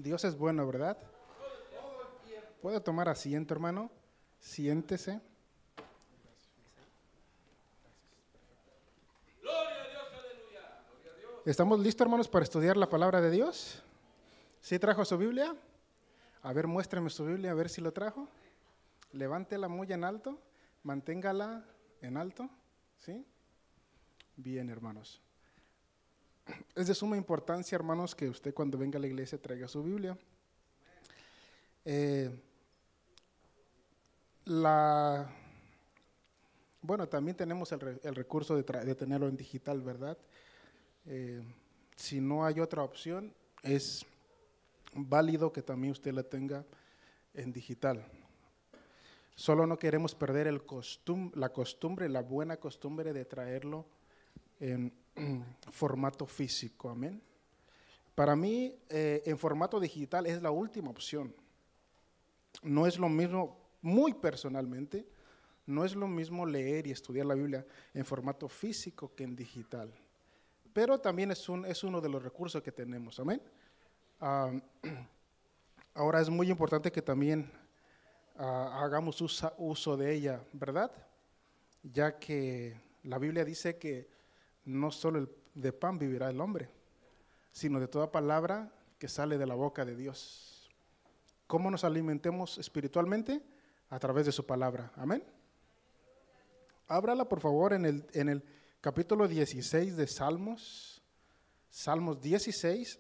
Dios es bueno, ¿verdad? ¿Puede tomar asiento, hermano? Siéntese. ¿Estamos listos, hermanos, para estudiar la palabra de Dios? ¿Sí trajo su Biblia? A ver, muéstrame su Biblia, a ver si lo trajo. Levántela muy en alto, manténgala en alto, ¿sí? Bien, hermanos. Es de suma importancia, hermanos, que usted cuando venga a la iglesia traiga su Biblia. Bueno, también tenemos el recurso de tenerlo en digital, ¿verdad? Si no hay otra opción, es válido que también usted la tenga en digital. Solo no queremos perder la buena costumbre de traerlo en formato físico, amén. Para mí, en formato digital es la última opción. No es lo mismo, muy personalmente, no es lo mismo leer y estudiar la Biblia en formato físico que en digital. Pero también es uno de los recursos que tenemos, amén. Ahora es muy importante que también hagamos uso de ella, ¿verdad? Ya que la Biblia dice que no solo de pan vivirá el hombre, sino de toda palabra que sale de la boca de Dios. ¿Cómo nos alimentemos espiritualmente? A través de su palabra, amén. Ábrala por favor en el capítulo 16 de Salmos 16,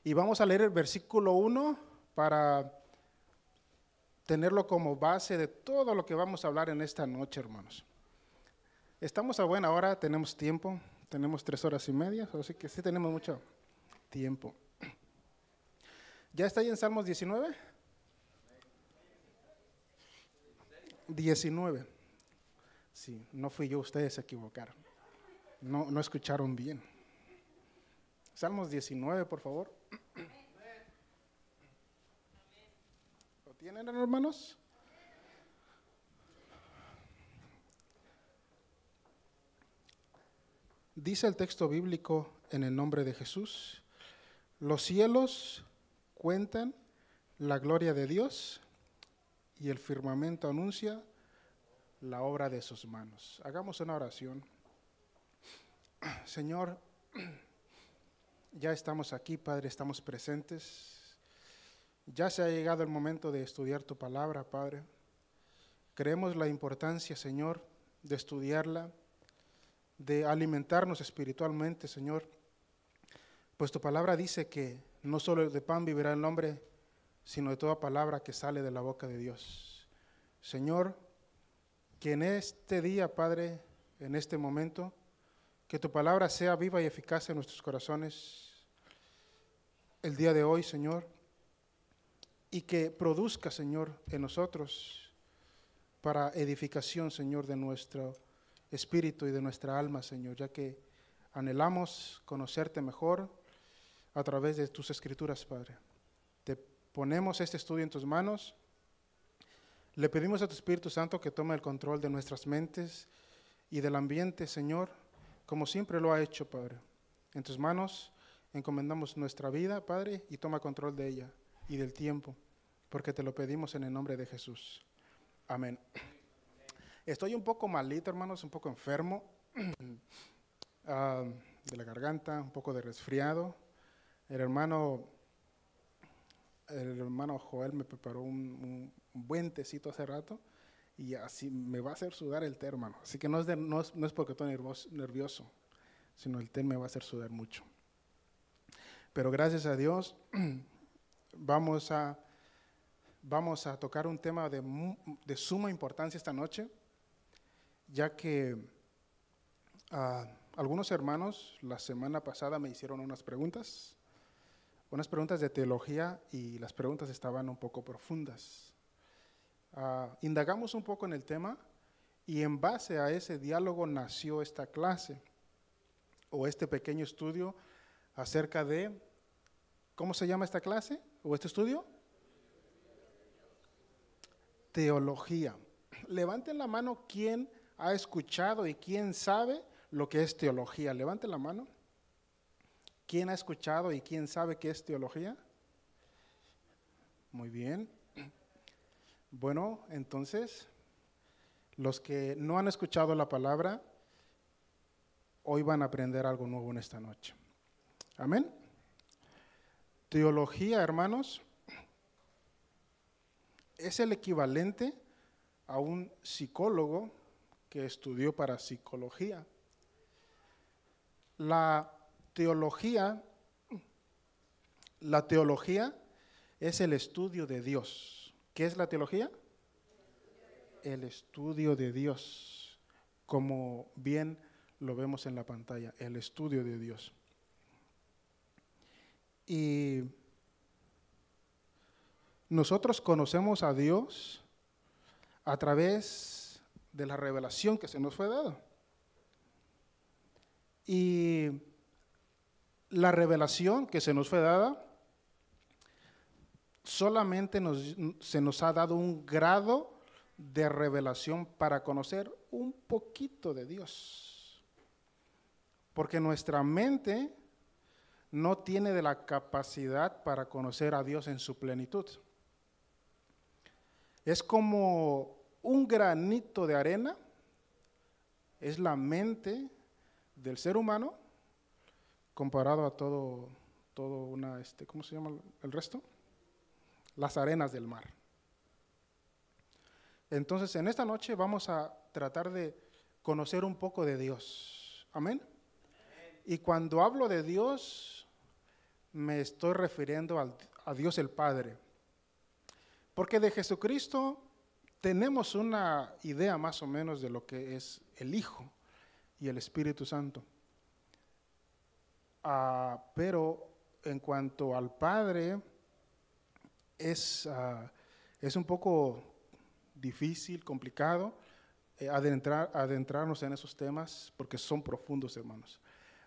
y vamos a leer el versículo 1 para tenerlo como base de todo lo que vamos a hablar en esta noche, hermanos. Estamos a buena hora, tenemos tiempo, tenemos 3 horas y media, así que sí tenemos mucho tiempo. ¿Ya está ahí en Salmos 19? 19. Sí, no fui yo, ustedes se equivocaron. No escucharon bien. Salmos 19, por favor. ¿Lo tienen, hermanos? Dice el texto bíblico en el nombre de Jesús: los cielos cuentan la gloria de Dios y el firmamento anuncia la obra de sus manos. Hagamos una oración. Señor, ya estamos aquí, Padre, estamos presentes. Ya se ha llegado el momento de estudiar tu palabra, Padre. Creemos la importancia, Señor, de estudiarla, de alimentarnos espiritualmente, Señor, pues tu palabra dice que no solo de pan vivirá el hombre, sino de toda palabra que sale de la boca de Dios. Señor, que en este día, Padre, en este momento, que tu palabra sea viva y eficaz en nuestros corazones el día de hoy, Señor, y que produzca, Señor, en nosotros para edificación, Señor, de nuestro espíritu y de nuestra alma, Señor, ya que anhelamos conocerte mejor a través de tus escrituras, Padre. Te ponemos este estudio en tus manos. Le pedimos a tu Espíritu Santo que tome el control de nuestras mentes y del ambiente, Señor, como siempre lo ha hecho, Padre. En tus manos encomendamos nuestra vida, Padre, y toma control de ella y del tiempo, porque te lo pedimos en el nombre de Jesús. Amén. Estoy un poco malito, hermanos, un poco enfermo de la garganta, un poco de resfriado. El hermano Joel me preparó un buen tecito hace rato y así me va a hacer sudar el té, hermano. Así que no es porque estoy nervioso, sino el té me va a hacer sudar mucho. Pero gracias a Dios vamos a tocar un tema de suma importancia esta noche, ya que algunos hermanos la semana pasada me hicieron unas preguntas de teología, y las preguntas estaban un poco profundas. Indagamos un poco en el tema y en base a ese diálogo nació esta clase o este pequeño estudio acerca de, ¿cómo se llama esta clase o este estudio? Teología. Levanten la mano quien ha escuchado y quién sabe lo que es teología. Levanten la mano. ¿Quién ha escuchado y quién sabe qué es teología? Muy bien. Bueno, entonces, los que no han escuchado la palabra, hoy van a aprender algo nuevo en esta noche. Amén. Teología, hermanos, es el equivalente a un psicólogo que estudió para psicología. La teología es el estudio de Dios. ¿Qué es la teología? El estudio de Dios, como bien lo vemos en la pantalla, el estudio de Dios. Y nosotros conocemos a Dios a través de la revelación que se nos fue dada. Y la revelación que se nos fue dada, solamente se nos ha dado un grado de revelación para conocer un poquito de Dios. Porque nuestra mente no tiene de la capacidad para conocer a Dios en su plenitud. Es como un granito de arena, es la mente del ser humano comparado a todo una, ¿cómo se llama el resto? Las arenas del mar. Entonces, en esta noche vamos a tratar de conocer un poco de Dios. ¿Amén? Y cuando hablo de Dios, me estoy refiriendo a Dios el Padre. Porque de Jesucristo tenemos una idea más o menos de lo que es el Hijo y el Espíritu Santo. Pero en cuanto al Padre, es un poco difícil, complicado adentrarnos en esos temas porque son profundos, hermanos.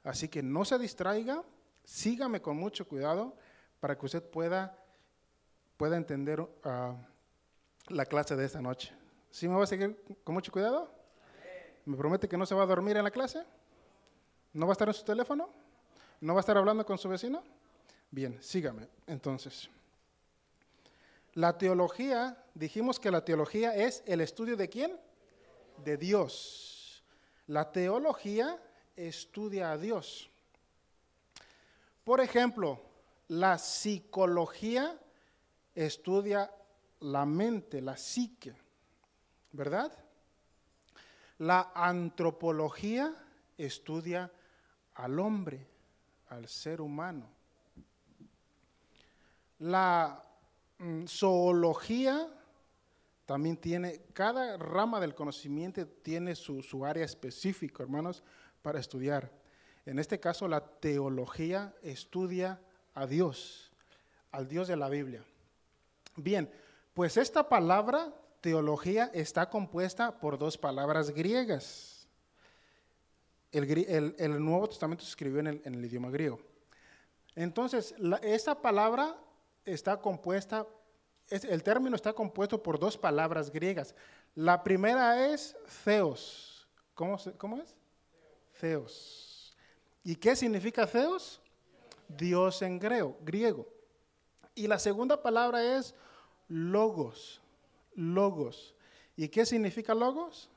Así que no se distraiga, sígame con mucho cuidado para que usted pueda entender la clase de esta noche. ¿Sí me va a seguir con mucho cuidado? ¿Me promete que no se va a dormir en la clase? ¿No va a estar en su teléfono? ¿No va a estar hablando con su vecino? Bien, sígame. Entonces, la teología, dijimos que la teología es el estudio ¿de quién? De Dios. La teología estudia a Dios. Por ejemplo, la psicología estudia la mente, la psique, ¿verdad? La antropología estudia al hombre, al ser humano. La zoología también tiene, cada rama del conocimiento tiene su área específica, hermanos, para estudiar. En este caso, la teología estudia a Dios, al Dios de la Biblia. Bien, pues esta palabra, teología, está compuesta por dos palabras griegas. El Nuevo Testamento se escribió en el idioma griego. Entonces, esa palabra está compuesta, el término está compuesto por dos palabras griegas. La primera es theos. ¿Cómo es? Theos. ¿Y qué significa theos? Dios en griego. Y la segunda palabra es logos. Logos. ¿Y qué significa logos?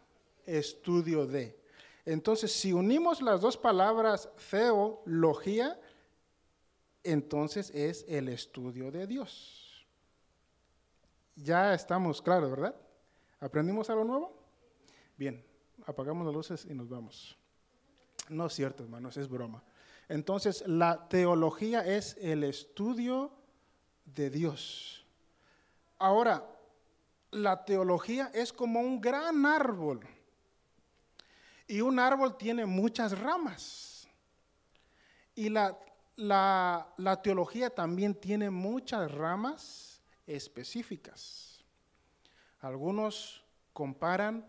Estudio de. Entonces, si unimos las dos palabras teología, entonces es el estudio de Dios. Ya estamos claros, ¿verdad? ¿Aprendimos algo nuevo? Bien, apagamos las luces y nos vamos. No es cierto, hermanos, es broma. Entonces, la teología es el estudio de Dios. Ahora, la teología es como un gran árbol. Y un árbol tiene muchas ramas. Y la teología también tiene muchas ramas específicas. Algunos comparan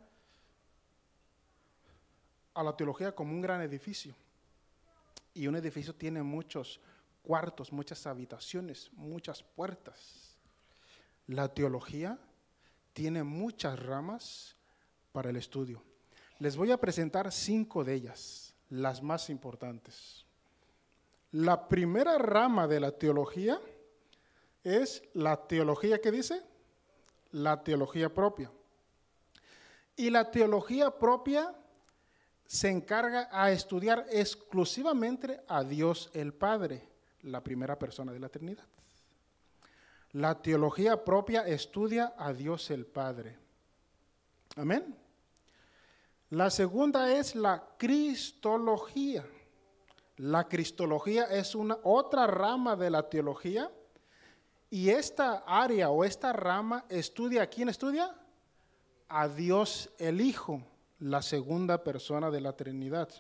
a la teología como un gran edificio. Y un edificio tiene muchos cuartos, muchas habitaciones, muchas puertas. La teología tiene muchas ramas para el estudio. Les voy a presentar 5 de ellas, las más importantes. La primera rama de la teología es la teología, ¿qué dice? La teología propia. Y la teología propia se encarga a estudiar exclusivamente a Dios el Padre, la primera persona de la Trinidad. La teología propia estudia a Dios el Padre. Amén. La segunda es la cristología. La cristología es otra rama de la teología, y esta área o esta rama estudia, ¿a quién estudia? A Dios el Hijo, la segunda persona de la Trinidad.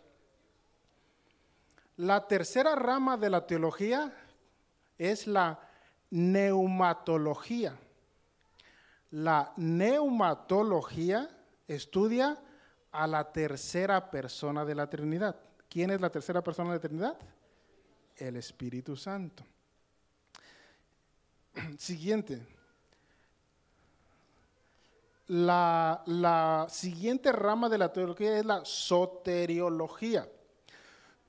La tercera rama de la teología es la neumatología. La neumatología estudia a la tercera persona de la Trinidad. ¿Quién es la tercera persona de la Trinidad? El Espíritu Santo. Siguiente. La siguiente rama de la teología es la soteriología.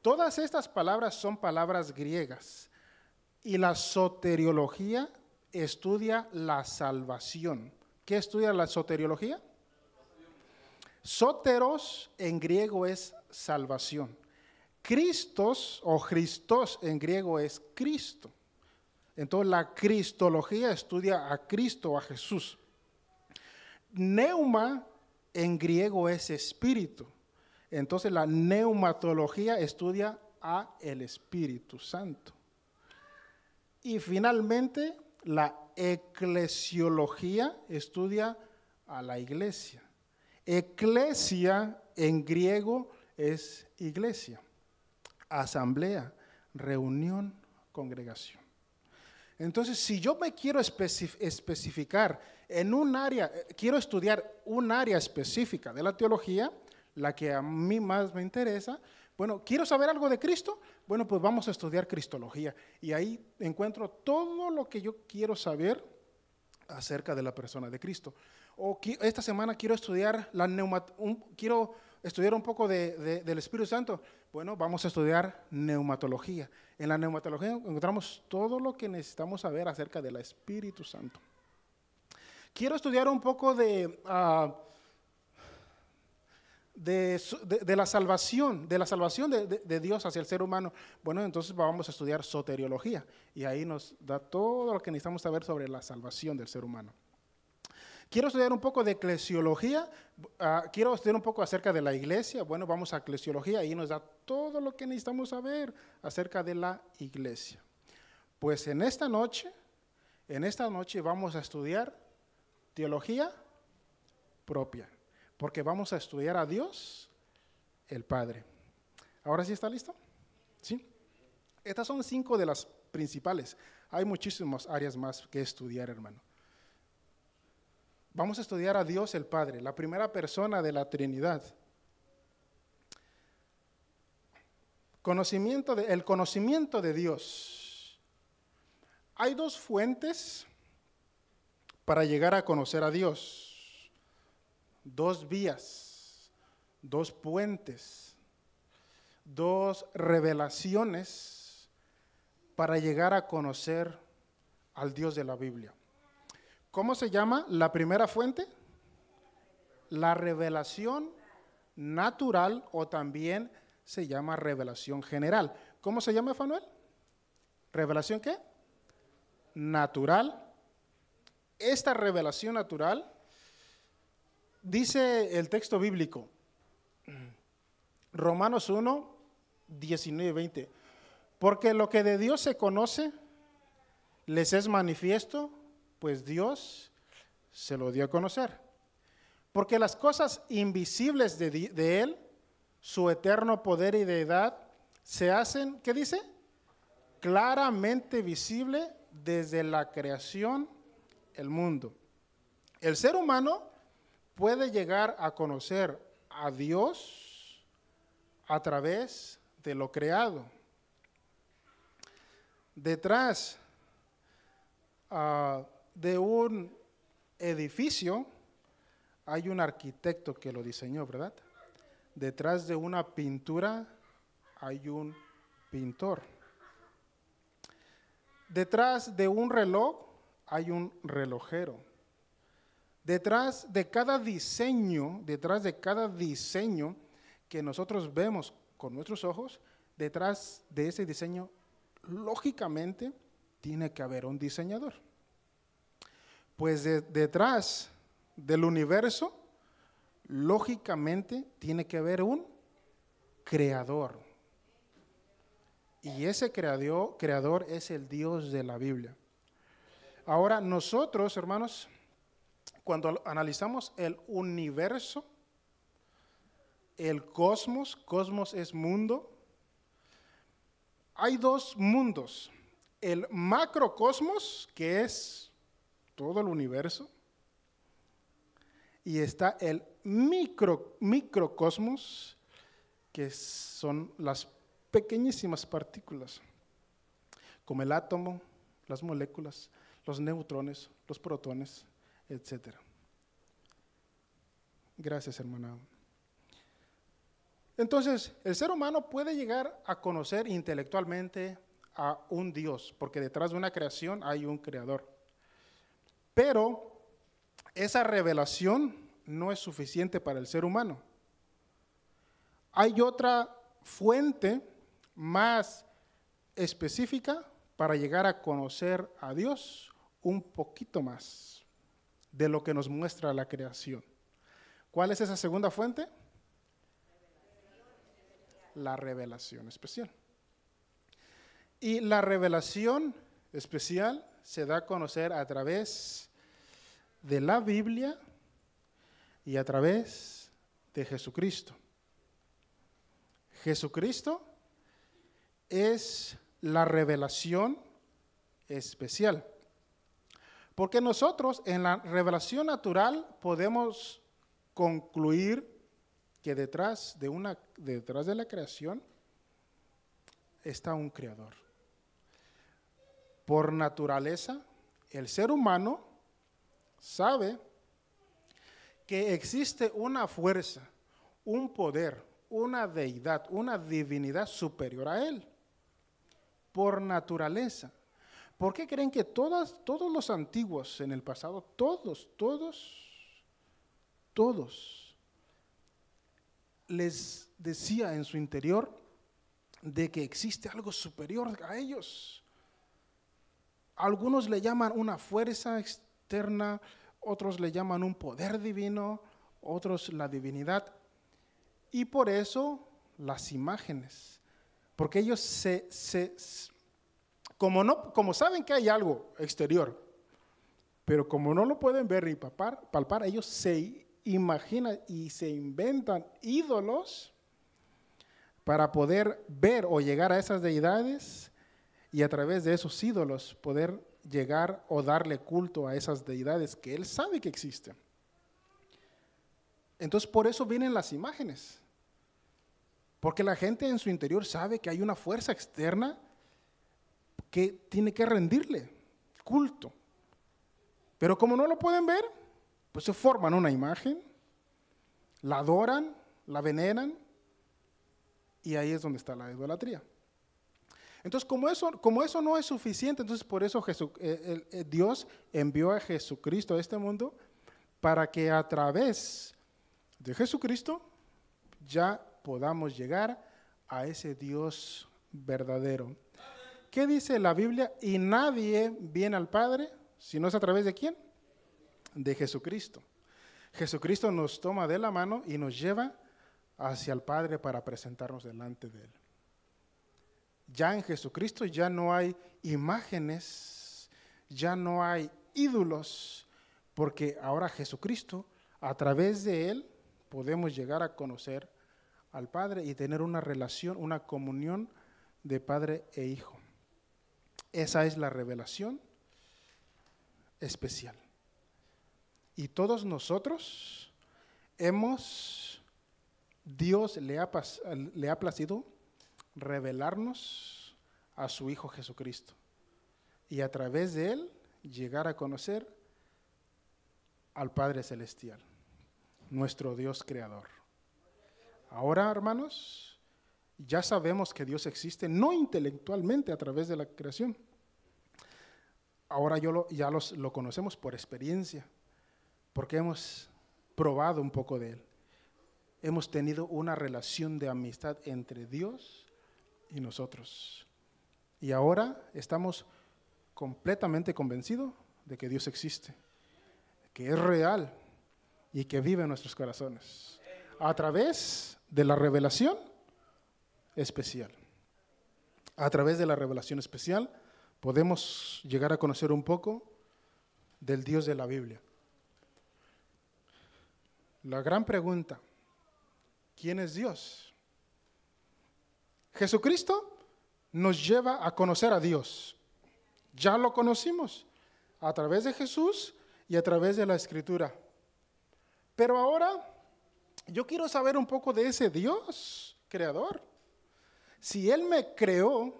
Todas estas palabras son palabras griegas, y la soteriología estudia la salvación. ¿Qué estudia la soteriología? Soteros en griego es salvación. Christos o Christos en griego es Cristo. Entonces la cristología estudia a Cristo, a Jesús. Neuma en griego es espíritu. Entonces la neumatología estudia a el Espíritu Santo. Y finalmente la eclesiología estudia a la iglesia. Eclesia en griego es iglesia, asamblea, reunión, congregación. Entonces, si yo me quiero especificar en un área, quiero estudiar un área específica de la teología, la que a mí más me interesa, bueno, ¿quiero saber algo de Cristo? Bueno, pues vamos a estudiar cristología. Y ahí encuentro todo lo que yo quiero saber acerca de la persona de Cristo. O esta semana quiero estudiar quiero estudiar un poco del Espíritu Santo. Bueno, vamos a estudiar neumatología. En la neumatología encontramos todo lo que necesitamos saber acerca del Espíritu Santo. Quiero estudiar un poco de la salvación, de Dios hacia el ser humano. Bueno, entonces vamos a estudiar soteriología, y ahí nos da todo lo que necesitamos saber sobre la salvación del ser humano. Quiero estudiar un poco de eclesiología, quiero estudiar un poco acerca de la iglesia. Bueno, vamos a eclesiología, ahí nos da todo lo que necesitamos saber acerca de la iglesia. Pues en esta noche vamos a estudiar teología propia, porque vamos a estudiar a Dios el Padre. ¿Ahora sí está listo? ¿Sí? Estas son 5 de las principales. Hay muchísimas áreas más que estudiar, hermano. Vamos a estudiar a Dios el Padre, la primera persona de la Trinidad. El conocimiento de Dios. Hay 2 fuentes para llegar a conocer a Dios. 2 vías, 2 puentes, 2 revelaciones para llegar a conocer al Dios de la Biblia. ¿Cómo se llama la primera fuente? La revelación natural, o también se llama revelación general. ¿Cómo se llama, Fanuel? ¿Revelación qué? Natural. Esta revelación natural, dice el texto bíblico, Romanos 1, 19 y 20, porque lo que de Dios se conoce les es manifiesto, pues Dios se lo dio a conocer. Porque las cosas invisibles de Él, su eterno poder y deidad, se hacen, ¿qué dice? Claramente visible desde la creación, el mundo. El ser humano puede llegar a conocer a Dios a través de lo creado. Detrás de un edificio hay un arquitecto que lo diseñó, ¿verdad? Detrás de una pintura hay un pintor. Detrás de un reloj hay un relojero. Detrás de cada diseño que nosotros vemos con nuestros ojos, detrás de ese diseño, lógicamente, tiene que haber un diseñador. Pues detrás del universo, lógicamente, tiene que haber un creador. Y ese creador es el Dios de la Biblia. Ahora, nosotros, hermanos, cuando analizamos el universo, el cosmos es mundo, hay dos mundos. El macrocosmos, que es todo el universo, y está el microcosmos, que son las pequeñísimas partículas, como el átomo, las moléculas, los neutrones, los protones, etc. Gracias, hermana. Entonces, el ser humano puede llegar a conocer intelectualmente a un Dios, porque detrás de una creación hay un creador. Pero esa revelación no es suficiente para el ser humano. Hay otra fuente más específica para llegar a conocer a Dios un poquito más de lo que nos muestra la creación. ¿Cuál es esa segunda fuente? La revelación especial. Y la revelación especial se da a conocer a través de la Biblia y a través de Jesucristo. Jesucristo es la revelación especial. Porque nosotros en la revelación natural podemos concluir que detrás de la creación está un creador. Por naturaleza, el ser humano sabe que existe una fuerza, un poder, una deidad, una divinidad superior a él. Por naturaleza. ¿Por qué creen que todos los antiguos en el pasado, todos, les decía en su interior de que existe algo superior a ellos? Algunos le llaman una fuerza externa, otros le llaman un poder divino, otros la divinidad. Y por eso las imágenes, porque ellos como saben que hay algo exterior, pero como no lo pueden ver ni palpar, ellos se imaginan y se inventan ídolos para poder ver o llegar a esas deidades y a través de esos ídolos poder llegar o darle culto a esas deidades que él sabe que existen. Entonces por eso vienen las imágenes, porque la gente en su interior sabe que hay una fuerza externa que tiene que rendirle culto. Pero como no lo pueden ver, pues se forman una imagen, la adoran, la veneran, y ahí es donde está la idolatría. Entonces, como eso no es suficiente, entonces por eso Dios envió a Jesucristo a este mundo para que a través de Jesucristo ya podamos llegar a ese Dios verdadero. ¿Qué dice la Biblia? Y nadie viene al Padre, si no es a través de ¿quién? De Jesucristo. Jesucristo nos toma de la mano y nos lleva hacia el Padre para presentarnos delante de Él. Ya en Jesucristo ya no hay imágenes, ya no hay ídolos, porque ahora Jesucristo, a través de Él, podemos llegar a conocer al Padre y tener una relación, una comunión de Padre e Hijo. Esa es la revelación especial. Y todos nosotros Dios le ha placido revelarnos a su Hijo Jesucristo. Y a través de Él llegar a conocer al Padre Celestial, nuestro Dios Creador. Ahora, hermanos, ya sabemos que Dios existe, no intelectualmente a través de la creación, Ahora lo conocemos por experiencia, porque hemos probado un poco de Él. Hemos tenido una relación de amistad entre Dios y nosotros. Y ahora estamos completamente convencidos de que Dios existe, que es real y que vive en nuestros corazones a través de la revelación especial. A través de la revelación especial podemos llegar a conocer un poco del Dios de la Biblia. La gran pregunta: ¿quién es Dios? Jesucristo nos lleva a conocer a Dios. Ya lo conocimos a través de Jesús y a través de la Escritura. Pero ahora yo quiero saber un poco de ese Dios creador. Si Él me creó,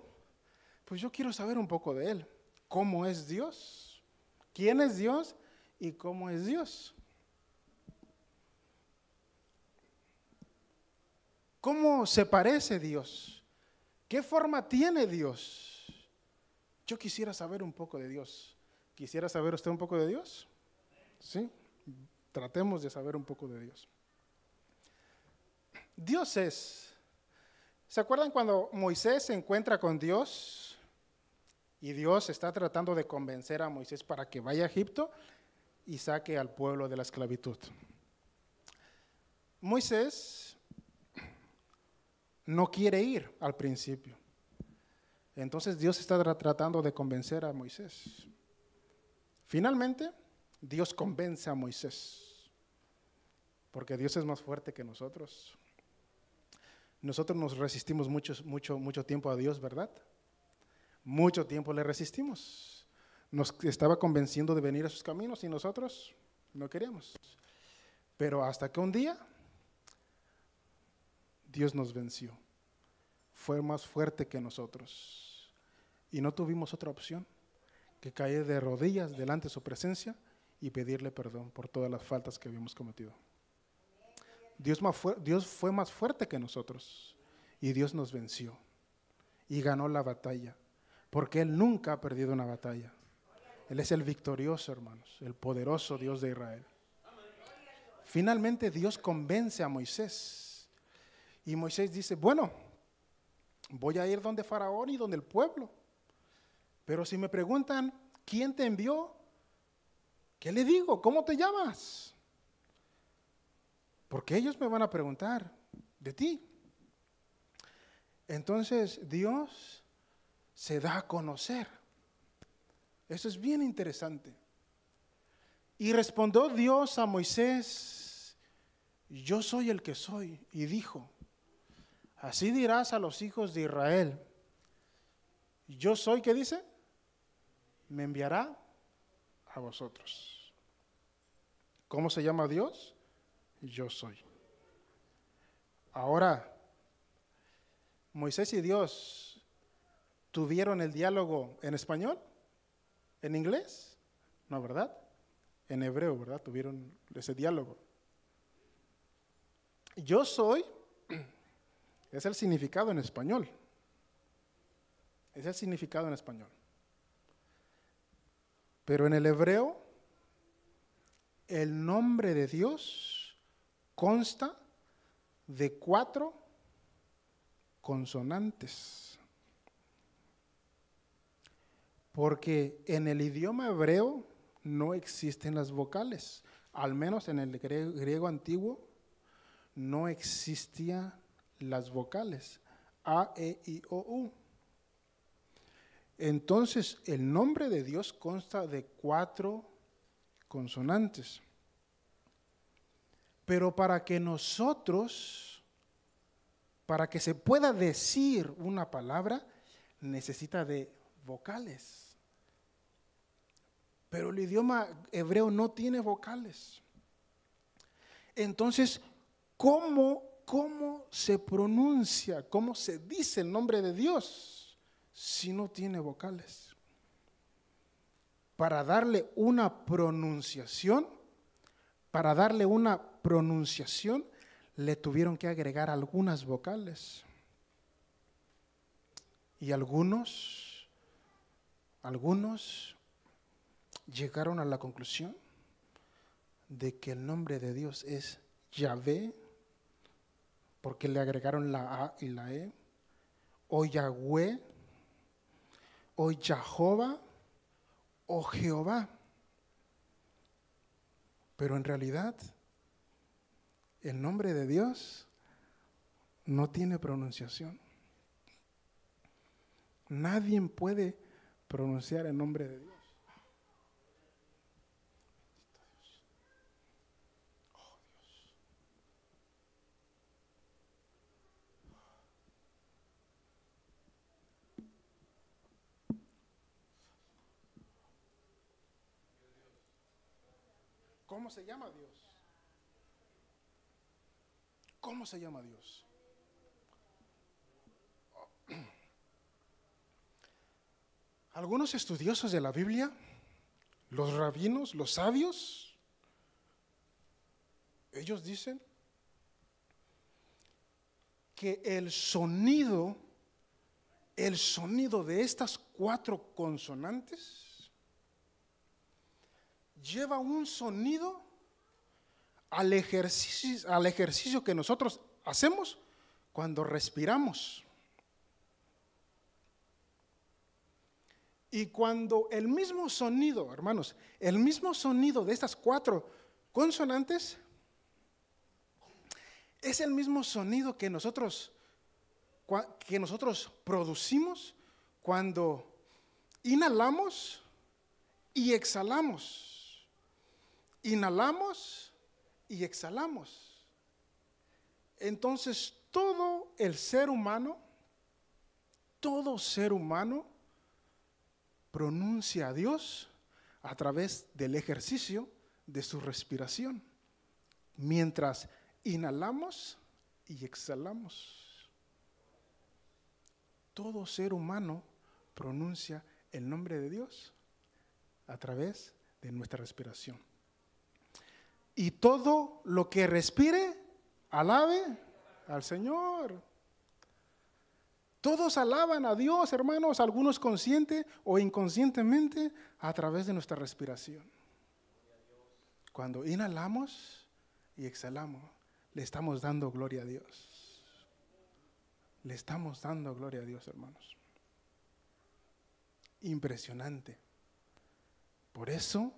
pues yo quiero saber un poco de Él. ¿Cómo es Dios? ¿Quién es Dios y cómo es Dios? ¿Cómo se parece Dios? ¿Qué forma tiene Dios? Yo quisiera saber un poco de Dios. ¿Quisiera saber usted un poco de Dios? ¿Sí? Tratemos de saber un poco de Dios. Dios es. ¿Se acuerdan cuando Moisés se encuentra con Dios y Dios está tratando de convencer a Moisés para que vaya a Egipto y saque al pueblo de la esclavitud? Moisés no quiere ir al principio. Entonces Dios está tratando de convencer a Moisés. Finalmente, Dios convence a Moisés, porque Dios es más fuerte que nosotros. Nosotros nos resistimos mucho tiempo a Dios, ¿verdad? Mucho tiempo le resistimos. Nos estaba convenciendo de venir a sus caminos y nosotros no queríamos. Pero hasta que un día Dios nos venció. Fue más fuerte que nosotros. Y no tuvimos otra opción que caer de rodillas delante de su presencia y pedirle perdón por todas las faltas que habíamos cometido. Dios fue más fuerte que nosotros y Dios nos venció y ganó la batalla, porque Él nunca ha perdido una batalla. Él es el victorioso, hermanos, el poderoso Dios de Israel. Finalmente Dios convence a Moisés y Moisés dice: bueno, voy a ir donde Faraón y donde el pueblo, pero si me preguntan ¿quién te envió?, ¿qué le digo? ¿Cómo te llamas? Porque ellos me van a preguntar de ti. Entonces Dios se da a conocer. Eso es bien interesante. Y respondió Dios a Moisés: yo soy el que soy. Y dijo: así dirás a los hijos de Israel: yo soy, ¿qué dice? Me enviará a vosotros. ¿Cómo se llama Dios? Yo soy. Ahora, Moisés y Dios tuvieron el diálogo en español, en inglés, no, ¿verdad? En hebreo, ¿verdad? Tuvieron ese diálogo. Yo soy es el significado en español. Es el significado en español. Pero en el hebreo, el nombre de Dios consta de 4 consonantes. Porque en el idioma hebreo no existen las vocales. Al menos en el griego antiguo no existían las vocales. A, E, I, O, U. Entonces, el nombre de Dios consta de 4 consonantes. Pero para que se pueda decir una palabra, necesita de vocales. Pero el idioma hebreo no tiene vocales. Entonces, ¿cómo se pronuncia, cómo se dice el nombre de Dios si no tiene vocales? Para darle una pronunciación, le tuvieron que agregar algunas vocales. Y algunos llegaron a la conclusión de que el nombre de Dios es Yahvé, porque le agregaron la A y la E, o Yahweh, o Jehová, o Jehová. Pero en realidad, el nombre de Dios no tiene pronunciación. Nadie puede pronunciar el nombre de Dios. ¿Cómo se llama Dios? ¿Cómo se llama Dios? Algunos estudiosos de la Biblia, los rabinos, los sabios, ellos dicen que el sonido de estas 4 consonantes lleva un sonido al ejercicio que nosotros hacemos cuando respiramos. Y cuando el mismo sonido, hermanos, el mismo sonido de estas 4 consonantes es el mismo sonido que nosotros producimos cuando inhalamos y exhalamos. Inhalamos y exhalamos. Entonces, todo ser humano pronuncia a Dios a través del ejercicio de su respiración, mientras inhalamos y exhalamos. Todo ser humano pronuncia el nombre de Dios a través de nuestra respiración. Y todo lo que respire, alabe al Señor. Todos alaban a Dios, hermanos, algunos consciente o inconscientemente a través de nuestra respiración. Cuando inhalamos y exhalamos, le estamos dando gloria a Dios. Le estamos dando gloria a Dios, hermanos. Impresionante. Por eso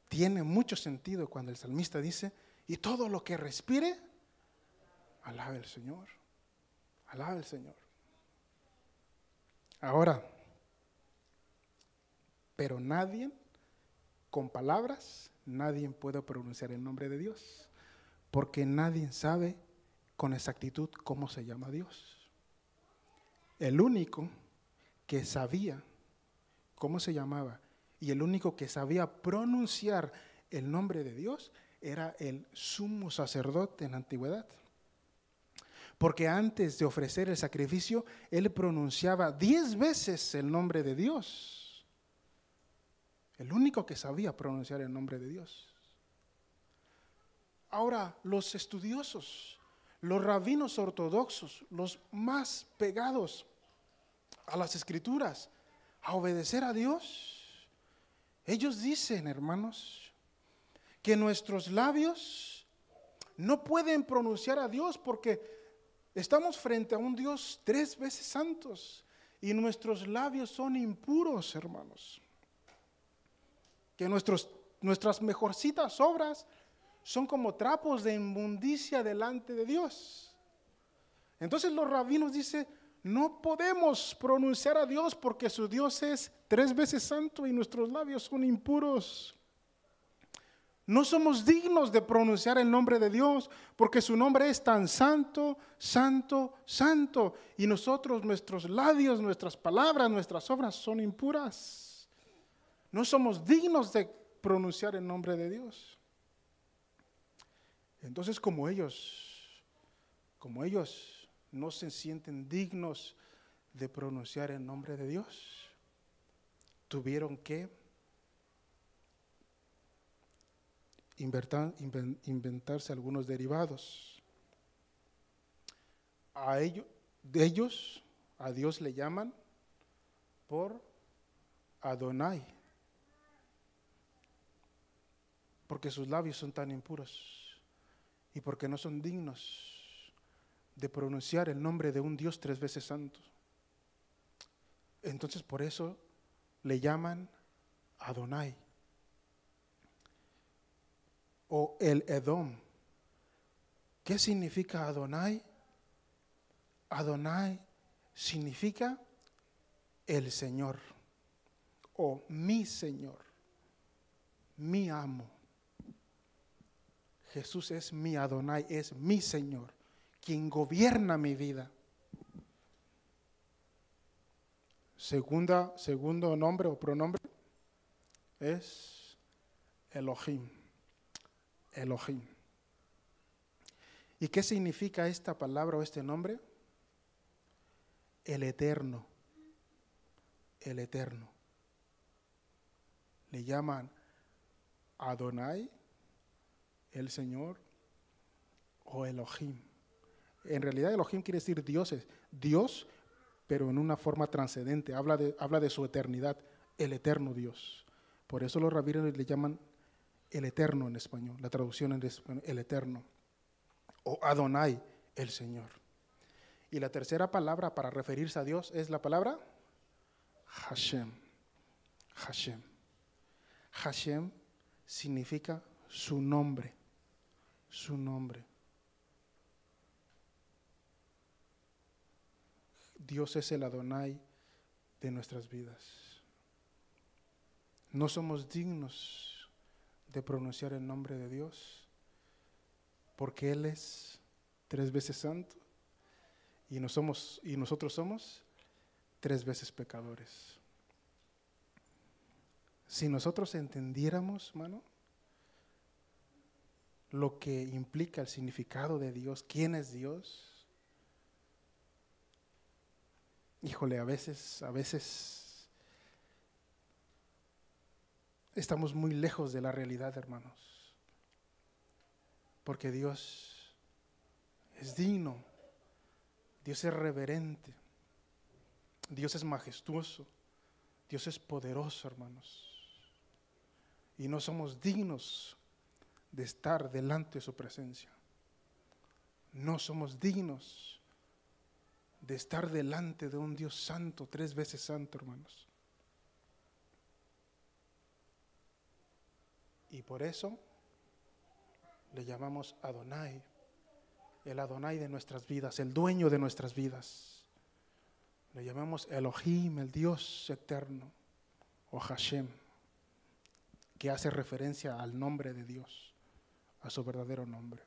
tiene mucho sentido cuando el salmista dice, y todo lo que respire, alabe al Señor. Alabe al Señor. Ahora, pero nadie, con palabras, nadie puede pronunciar el nombre de Dios, porque nadie sabe con exactitud cómo se llama Dios. El único que sabía cómo se llamaba y el único que sabía pronunciar el nombre de Dios era el sumo sacerdote en la antigüedad. Porque antes de ofrecer el sacrificio, él pronunciaba 10 veces el nombre de Dios. El único que sabía pronunciar el nombre de Dios. Ahora, los estudiosos, los rabinos ortodoxos, los más pegados a las Escrituras, a obedecer a Dios, ellos dicen, hermanos, que nuestros labios no pueden pronunciar a Dios porque estamos frente a un Dios 3 veces santos y nuestros labios son impuros, hermanos. Que nuestras mejorcitas obras son como trapos de inmundicia delante de Dios. Entonces los rabinos dicen, no podemos pronunciar a Dios porque su Dios es 3 veces santo y nuestros labios son impuros. No somos dignos de pronunciar el nombre de Dios porque su nombre es tan santo, santo, santo. Y nosotros, nuestros labios, nuestras palabras, nuestras obras son impuras. No somos dignos de pronunciar el nombre de Dios. Entonces, como ellos no se sienten dignos de pronunciar el nombre de Dios, tuvieron que inventarse algunos derivados. A Dios le llaman por Adonai. porque sus labios son tan impuros y porque no son dignos de pronunciar el nombre de un Dios 3 veces santo. Entonces por eso le llaman Adonai o el Edom. ¿Qué significa Adonai? Adonai significa el Señor o mi Señor, mi amo. Jesús es mi Adonai, es mi Señor, quien gobierna mi vida. Segundo nombre o pronombre es Elohim. Elohim. ¿Y qué significa esta palabra o este nombre? El Eterno. El Eterno. Le llaman Adonai, el Señor, o Elohim. En realidad Elohim quiere decir dioses, Dios, pero en una forma trascendente, habla de su eternidad, el eterno Dios. Por eso los rabinos le llaman el Eterno en español, la traducción en español, el Eterno, o Adonai, el Señor. Y la tercera palabra para referirse a Dios es la palabra Hashem. Hashem. Hashem significa su nombre, su nombre. Dios es el Adonai de nuestras vidas. No somos dignos de pronunciar el nombre de Dios porque Él es 3 veces santo y nosotros somos 3 veces pecadores. Si nosotros entendiéramos, hermano, lo que implica el significado de Dios, quién es Dios, híjole, a veces estamos muy lejos de la realidad, hermanos, porque Dios es digno, Dios es reverente, Dios es majestuoso, Dios es poderoso, hermanos, y no somos dignos de estar delante de su presencia. No somos dignos de estar delante de un Dios santo, 3 veces santo, hermanos. Y por eso le llamamos Adonai, el Adonai de nuestras vidas, el dueño de nuestras vidas. Le llamamos Elohim, el Dios eterno, o Hashem, que hace referencia al nombre de Dios, a su verdadero nombre.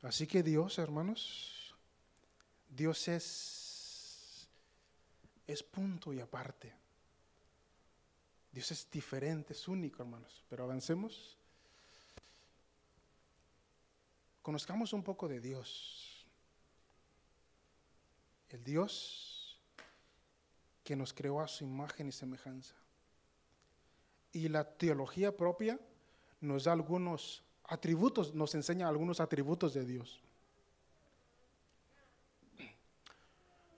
Así que Dios, hermanos, Dios es punto y aparte. Dios es diferente, es único, hermanos. Pero avancemos. Conozcamos un poco de Dios. El Dios que nos creó a su imagen y semejanza. Y la teología propia nos da algunos atributos, nos enseña algunos atributos de Dios.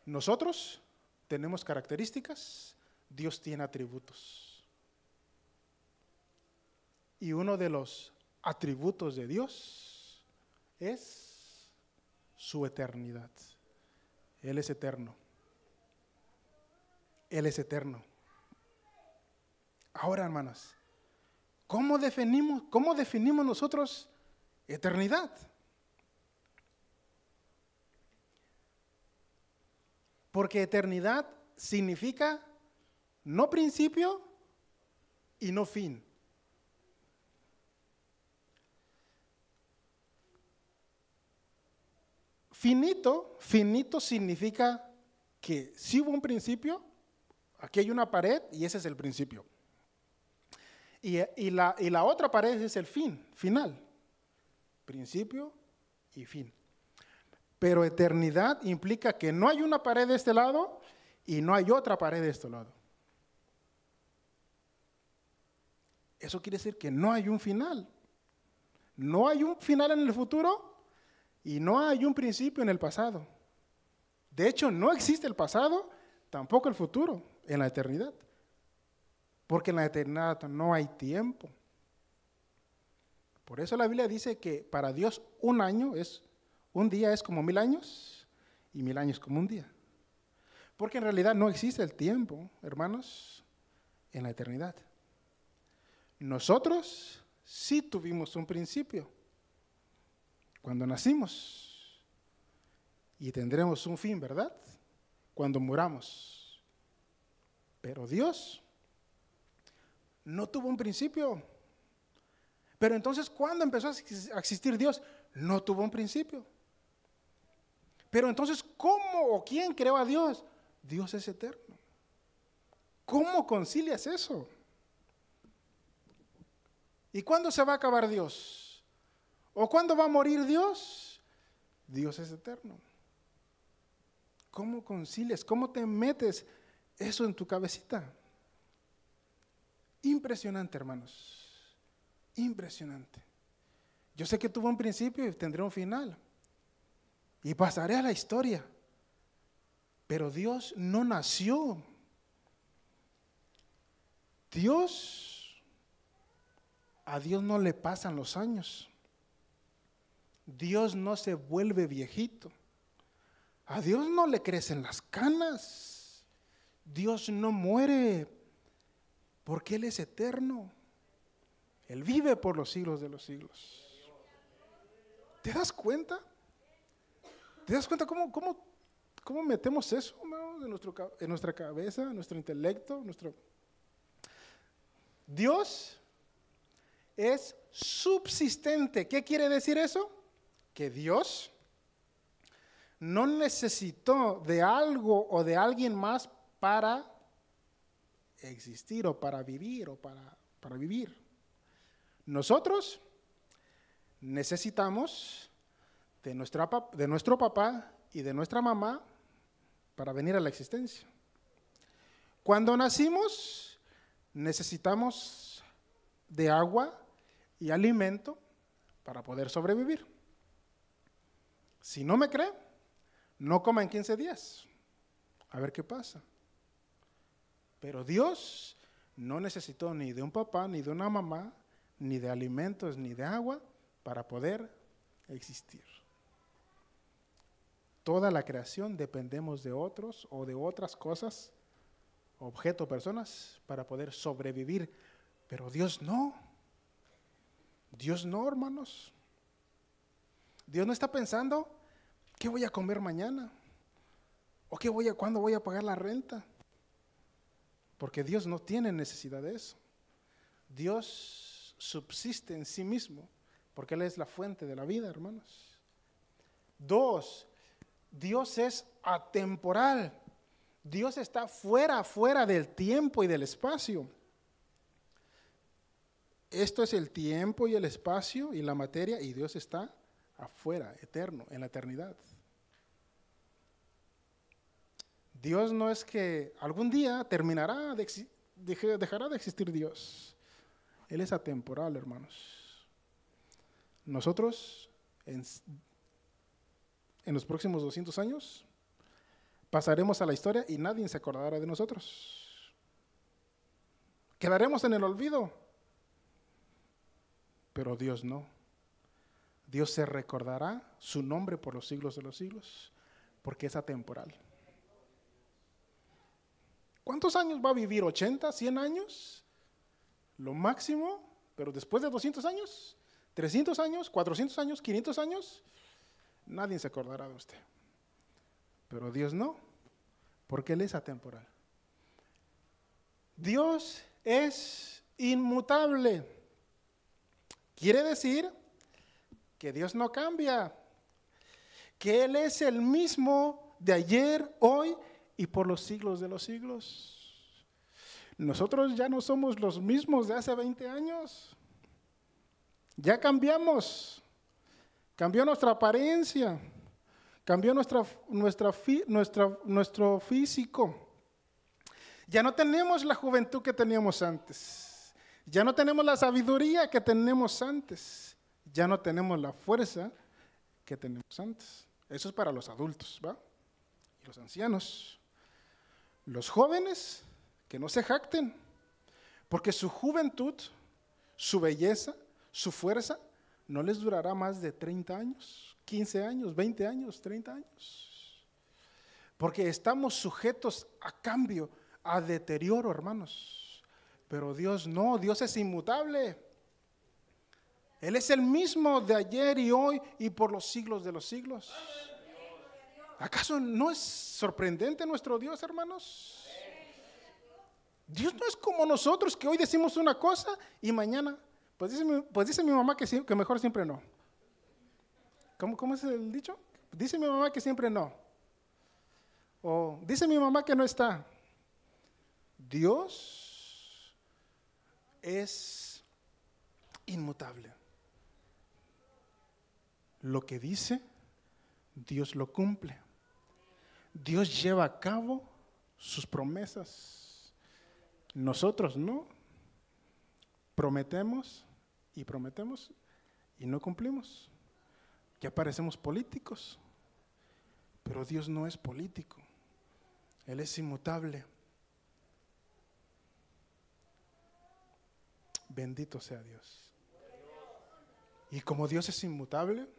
Nosotros tenemos características, Dios tiene atributos. Y uno de los atributos de Dios es su eternidad. Él es eterno. Él es eterno. Ahora, hermanas, ¿cómo definimos nosotros eternidad? Porque eternidad significa no principio y no fin. Finito significa que si hubo un principio, aquí hay una pared y ese es el principio. Y la otra pared es el final, principio y fin. Pero eternidad implica que no hay una pared de este lado y no hay otra pared de este lado. Eso quiere decir que no hay un final. No hay un final en el futuro y no hay un principio en el pasado. De hecho, no existe el pasado, tampoco el futuro en la eternidad. porque en la eternidad no hay tiempo. Por eso la Biblia dice que para Dios un día es como 1000 años y 1000 años como un día. Porque en realidad no existe el tiempo, hermanos, en la eternidad. Nosotros sí tuvimos un principio cuando nacimos y tendremos un fin, ¿verdad? Cuando muramos. Pero Dios no tuvo un principio. Pero entonces, ¿cuándo empezó a existir Dios? No tuvo un principio. Pero entonces, ¿cómo o quién creó a Dios? Dios es eterno. ¿Cómo concilias eso? ¿Y cuándo se va a acabar Dios? ¿O cuándo va a morir Dios? Dios es eterno. ¿Cómo concilias? ¿Cómo te metes eso en tu cabecita? Impresionante, hermanos. Impresionante. Yo sé que tuvo un principio y tendrá un final. Y pasaré a la historia. Pero Dios no nació. A Dios no le pasan los años. Dios no se vuelve viejito. A Dios no le crecen las canas. Dios no muere porque Él es eterno. Él vive por los siglos de los siglos. ¿Te das cuenta? ¿Te das cuenta cómo metemos eso, hermano, en nuestra cabeza, en nuestro intelecto? Dios es subsistente. ¿Qué quiere decir eso? Que Dios no necesitó de algo o de alguien más para existir o para vivir para vivir. Nosotros necesitamos de nuestro papá y de nuestra mamá para venir a la existencia. Cuando nacimos, necesitamos de agua y alimento para poder sobrevivir. Si no me cree, no coma en 15 días. A ver qué pasa. Pero Dios no necesitó ni de un papá, ni de una mamá, ni de alimentos, ni de agua para poder existir. Toda la creación dependemos de otros o de otras cosas, objetos, personas, para poder sobrevivir. Pero Dios no. Dios no, hermanos. Dios no está pensando, ¿qué voy a comer mañana? ¿O cuándo voy a pagar la renta? Porque Dios no tiene necesidad de eso. Dios subsiste en sí mismo, porque Él es la fuente de la vida, hermanos. 2, Dios es atemporal. Dios está fuera del tiempo y del espacio. Esto es el tiempo y el espacio y la materia, y Dios está afuera, eterno, en la eternidad. Dios no es que algún día dejará de existir Dios. Él es atemporal, hermanos. Nosotros, en los próximos 200 años, pasaremos a la historia y nadie se acordará de nosotros. Quedaremos en el olvido. Pero Dios no. Dios se recordará su nombre por los siglos de los siglos, porque es atemporal. ¿Cuántos años va a vivir? ¿80, 100 años? Lo máximo, pero después de 200 años, 300 años, 400 años, 500 años, nadie se acordará de usted. Pero Dios no, porque Él es atemporal. Dios es inmutable. Quiere decir que Dios no cambia, que Él es el mismo de ayer, hoy y por los siglos de los siglos. Nosotros ya no somos los mismos de hace 20 años. Ya cambiamos. Cambió nuestra apariencia. Cambió nuestro físico. Ya no tenemos la juventud que teníamos antes. Ya no tenemos la sabiduría que tenemos antes. Ya no tenemos la fuerza que tenemos antes. Eso es para los adultos, ¿va? Y los ancianos. Los jóvenes, que no se jacten, Porque su juventud, su belleza, su fuerza, no les durará más de 30 años, 15 años, 20 años, 30 años. Porque estamos sujetos a cambio, a deterioro, hermanos. Pero Dios no, Dios es inmutable. Él es el mismo de ayer y hoy y por los siglos de los siglos. ¿Acaso no es sorprendente nuestro Dios, hermanos? Dios no es como nosotros, que hoy decimos una cosa y mañana, pues dice mi mamá que mejor siempre no. ¿Cómo es el dicho? Dice mi mamá que siempre no. O dice mi mamá que no está. Dios es inmutable. Lo que dice, Dios lo cumple. Dios lleva a cabo sus promesas. Nosotros no. Prometemos y no cumplimos. Ya parecemos políticos, pero Dios no es político. Él es inmutable. Bendito sea Dios. Y como Dios es inmutable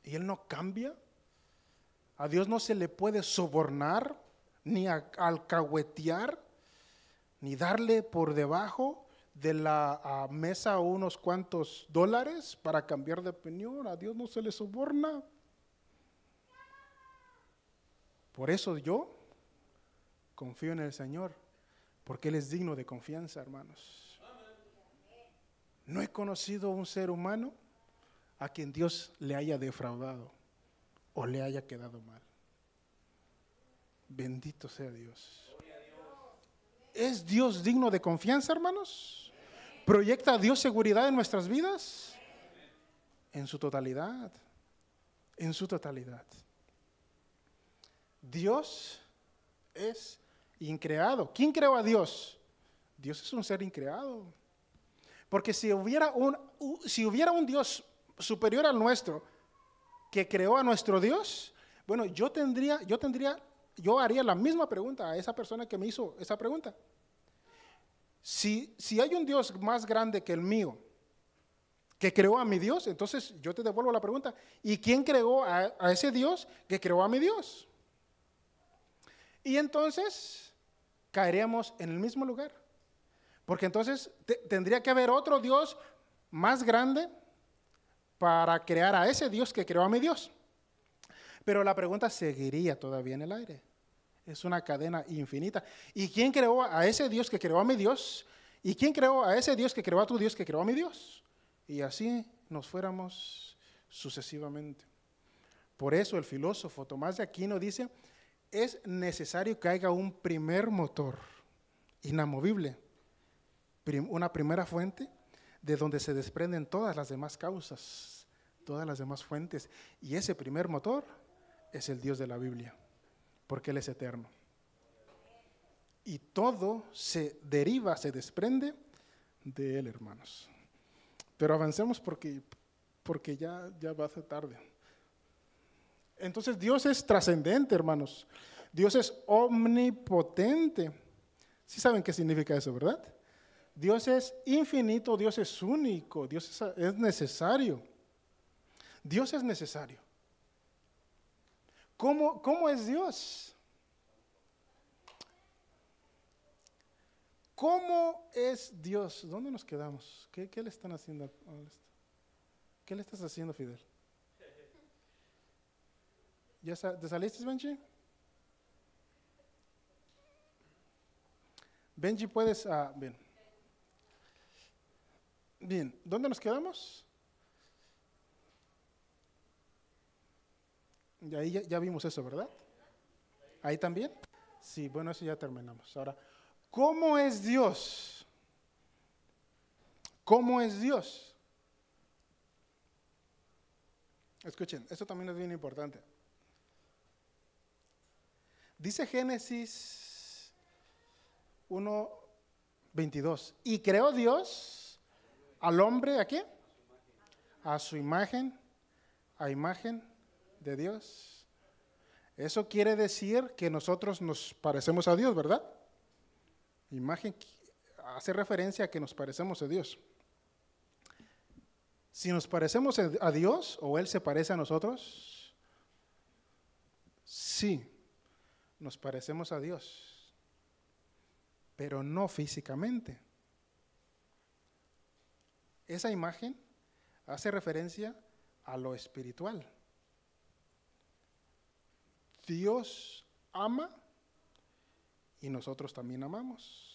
y Él no cambia, a Dios no se le puede sobornar, ni alcahuetear, ni darle por debajo de la mesa unos cuantos dólares para cambiar de opinión. A Dios no se le soborna. Por eso yo confío en el Señor, porque Él es digno de confianza, hermanos. No he conocido un ser humano a quien Dios le haya defraudado o le haya quedado mal. Bendito sea Dios. ¿Es Dios digno de confianza, hermanos? ¿Proyecta a Dios seguridad en nuestras vidas? En su totalidad. En su totalidad. Dios es increado. ¿Quién creó a Dios? Dios es un ser increado. Porque si hubiera un Dios superior al nuestro que creó a nuestro Dios, bueno, yo haría la misma pregunta a esa persona que me hizo esa pregunta. Si hay un Dios más grande que el mío, que creó a mi Dios, entonces yo te devuelvo la pregunta, ¿y quién creó a ese Dios que creó a mi Dios? Y entonces caeríamos en el mismo lugar, porque entonces tendría que haber otro Dios más grande para crear a ese Dios que creó a mi Dios. Pero la pregunta seguiría todavía en el aire. Es una cadena infinita. ¿Y quién creó a ese Dios que creó a mi Dios? ¿Y quién creó a ese Dios que creó a tu Dios que creó a mi Dios? Y así nos fuéramos sucesivamente. Por eso el filósofo Tomás de Aquino dice, es necesario que haya un primer motor inamovible, una primera fuente de donde se desprenden todas las demás causas, todas las demás fuentes. Y ese primer motor es el Dios de la Biblia, porque Él es eterno. Y todo se deriva, se desprende de Él, hermanos. Pero avancemos porque ya va a ser tarde. Entonces Dios es trascendente, hermanos. Dios es omnipotente. ¿Sí saben qué significa eso, verdad? Dios es infinito, Dios es único, Dios es necesario. Dios es necesario. ¿Cómo es Dios? ¿Cómo es Dios? ¿Dónde nos quedamos? ¿Qué le están haciendo? ¿Qué le estás haciendo, Fidel? ¿Ya te saliste, Benji? Benji, puedes... Bien, ¿dónde nos quedamos? Y ahí ya vimos eso, ¿verdad? ¿Ahí también? Sí, bueno, eso ya terminamos. Ahora, ¿cómo es Dios? ¿Cómo es Dios? Escuchen, esto también es bien importante. Dice Génesis 1:22. Y creó Dios al hombre, ¿a qué? A su imagen, a imagen de Dios. Eso quiere decir que nosotros nos parecemos a Dios, ¿verdad? Imagen hace referencia a que nos parecemos a Dios. Si nos parecemos a Dios o Él se parece a nosotros, sí, nos parecemos a Dios, pero no físicamente. Esa imagen hace referencia a lo espiritual. Dios ama y nosotros también amamos.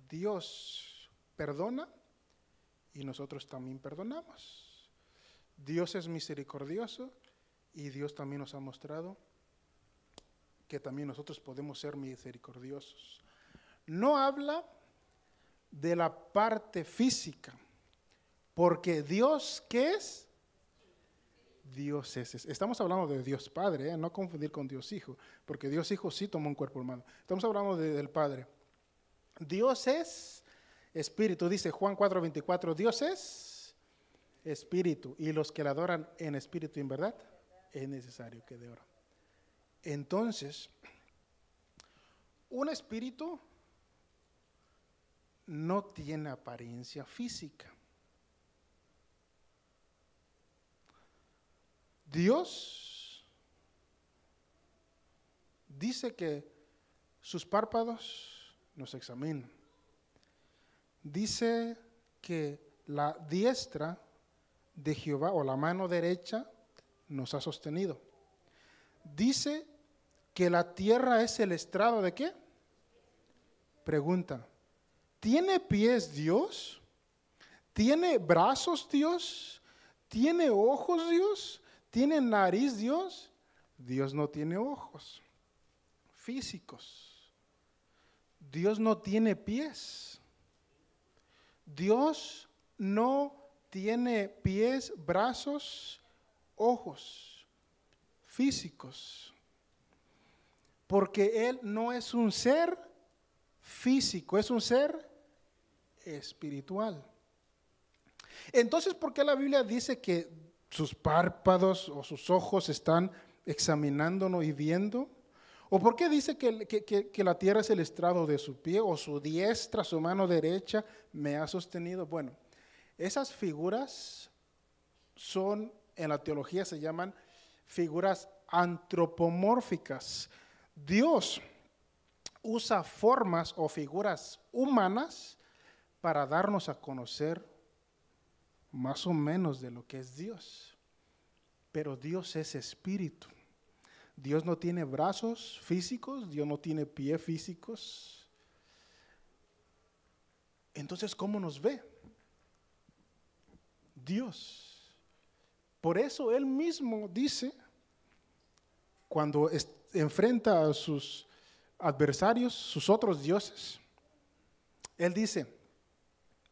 Dios perdona y nosotros también perdonamos. Dios es misericordioso y Dios también nos ha mostrado que también nosotros podemos ser misericordiosos. No habla de la parte física, porque Dios, ¿qué es? Dios es. Estamos hablando de Dios Padre, no confundir con Dios Hijo, porque Dios Hijo sí tomó un cuerpo humano. Estamos hablando del Padre. Dios es espíritu, dice Juan 4:24, Dios es espíritu, y los que le adoran en espíritu y en verdad, es necesario que le oren. Entonces, un espíritu no tiene apariencia física. Dios dice que sus párpados nos examinan. Dice que la diestra de Jehová o la mano derecha nos ha sostenido. Dice que la tierra es el estrado ¿de qué? Pregunta, ¿tiene pies Dios? ¿Tiene brazos Dios? ¿Tiene ojos Dios? ¿Tiene nariz Dios? Dios no tiene ojos físicos. Dios no tiene pies. Dios no tiene pies, brazos, ojos físicos. Porque Él no es un ser físico, es un ser espiritual. Entonces, ¿por qué la Biblia dice que sus párpados o sus ojos están examinándonos y viendo? ¿O por qué dice que la tierra es el estrado de su pie, o su diestra, su mano derecha me ha sostenido? Bueno, esas figuras son, en la teología se llaman figuras antropomórficas. Dios usa formas o figuras humanas para darnos a conocer más o menos de lo que es Dios. Pero Dios es espíritu. Dios no tiene brazos físicos, Dios no tiene pies físicos. Entonces, ¿cómo nos ve? Dios. Por eso Él mismo dice, cuando enfrenta a sus adversarios, sus otros dioses, Él dice,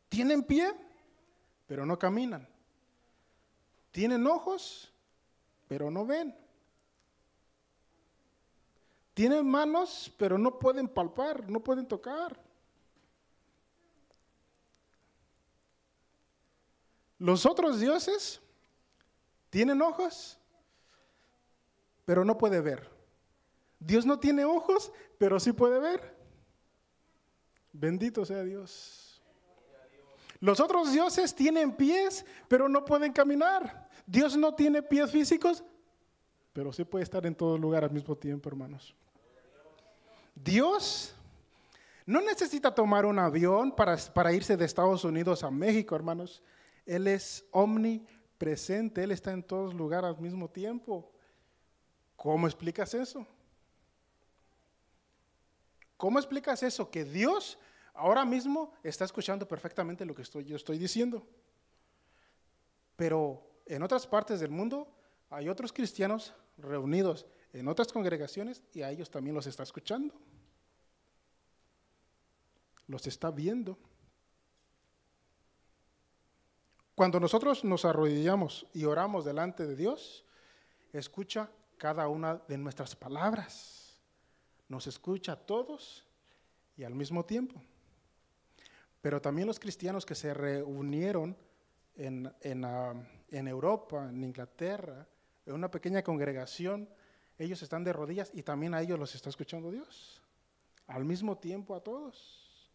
tienen pie, pero no caminan. Tienen ojos, pero no ven. Tienen manos, pero no pueden palpar, no pueden tocar. Los otros dioses tienen ojos, pero no puede ver. Dios no tiene ojos, pero sí puede ver. Bendito sea Dios. Los otros dioses tienen pies, pero no pueden caminar. Dios no tiene pies físicos, pero sí puede estar en todo lugar al mismo tiempo, hermanos. Dios no necesita tomar un avión para irse de Estados Unidos a México, hermanos. Él es omnipresente, Él está en todos lugares al mismo tiempo. ¿Cómo explicas eso? ¿Cómo explicas eso? Que Dios ahora mismo está escuchando perfectamente lo que yo estoy diciendo. Pero en otras partes del mundo hay otros cristianos reunidos en otras congregaciones y a ellos también los está escuchando. Los está viendo. Cuando nosotros nos arrodillamos y oramos delante de Dios, escucha cada una de nuestras palabras. Nos escucha a todos y al mismo tiempo. Pero también los cristianos que se reunieron en Europa, en Inglaterra, en una pequeña congregación, ellos están de rodillas y también a ellos los está escuchando Dios. Al mismo tiempo a todos.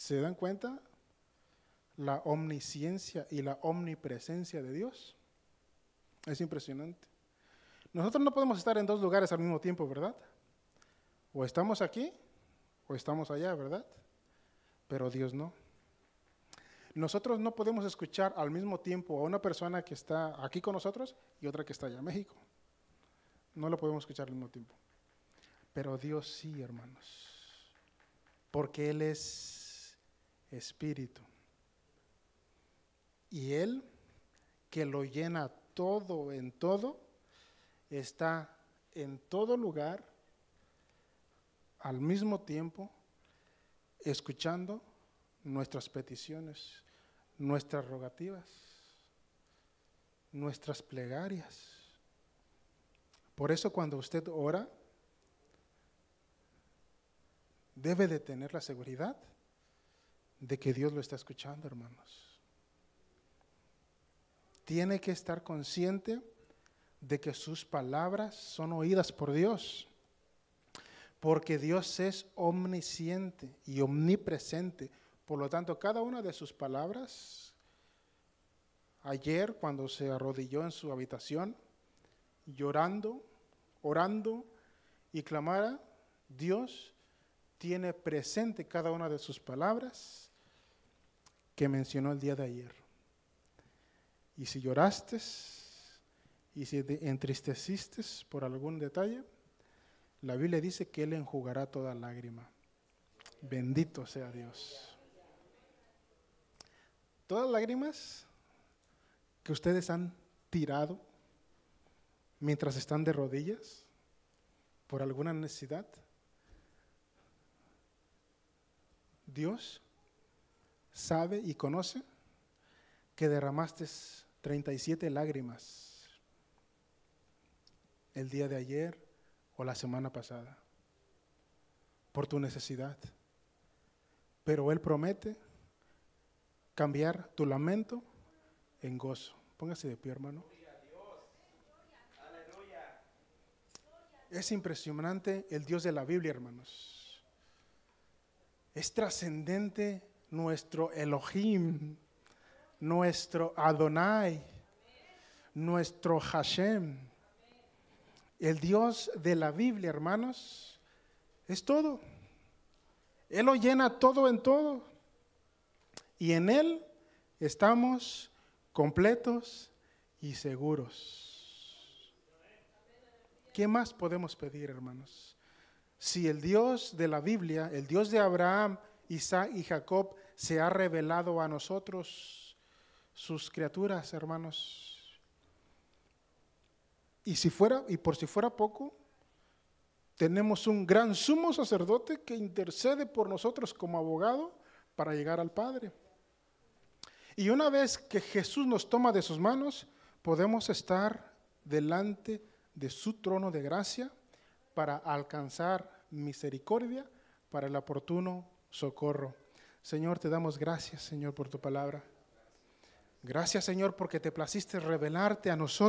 ¿Se dan cuenta? La omnisciencia y la omnipresencia de Dios. Es impresionante. Nosotros no podemos estar en dos lugares al mismo tiempo, ¿verdad? O estamos aquí o estamos allá, ¿verdad? Pero Dios no. Nosotros no podemos escuchar al mismo tiempo a una persona que está aquí con nosotros y otra que está allá en México. No lo podemos escuchar al mismo tiempo. Pero Dios sí, hermanos. Porque Él es espíritu. Y Él, que lo llena todo en todo, está en todo lugar, al mismo tiempo, escuchando nuestras peticiones, nuestras rogativas, nuestras plegarias. Por eso cuando usted ora, debe de tener la seguridad de que Dios lo está escuchando, hermanos. Tiene que estar consciente de que sus palabras son oídas por Dios, porque Dios es omnisciente y omnipresente. Por lo tanto, cada una de sus palabras, ayer cuando se arrodilló en su habitación, llorando, orando y clamara, Dios tiene presente cada una de sus palabras que mencionó el día de ayer. Y si lloraste y si te entristeciste por algún detalle, la Biblia dice que Él enjugará toda lágrima. Bendito sea Dios. Todas lágrimas que ustedes han tirado mientras están de rodillas por alguna necesidad, Dios sabe y conoce que derramaste 37 lágrimas el día de ayer o la semana pasada por tu necesidad. Pero Él promete cambiar tu lamento en gozo. Póngase de pie, hermano. Es impresionante el Dios de la Biblia, hermanos. Es trascendente nuestro Elohim, nuestro Adonai, nuestro Hashem. El Dios de la Biblia, hermanos, es todo. Él lo llena todo en todo. Y en Él estamos completos y seguros. ¿Qué más podemos pedir, hermanos? Si el Dios de la Biblia, el Dios de Abraham, Isaac y Jacob, se ha revelado a nosotros, sus criaturas, hermanos. Y por si fuera poco, tenemos un gran sumo sacerdote que intercede por nosotros como abogado para llegar al Padre. Y una vez que Jesús nos toma de sus manos, podemos estar delante de su trono de gracia para alcanzar misericordia para el oportuno socorro. Señor, te damos gracias, Señor, por tu palabra. Gracias, Señor, porque te placiste revelarte a nosotros.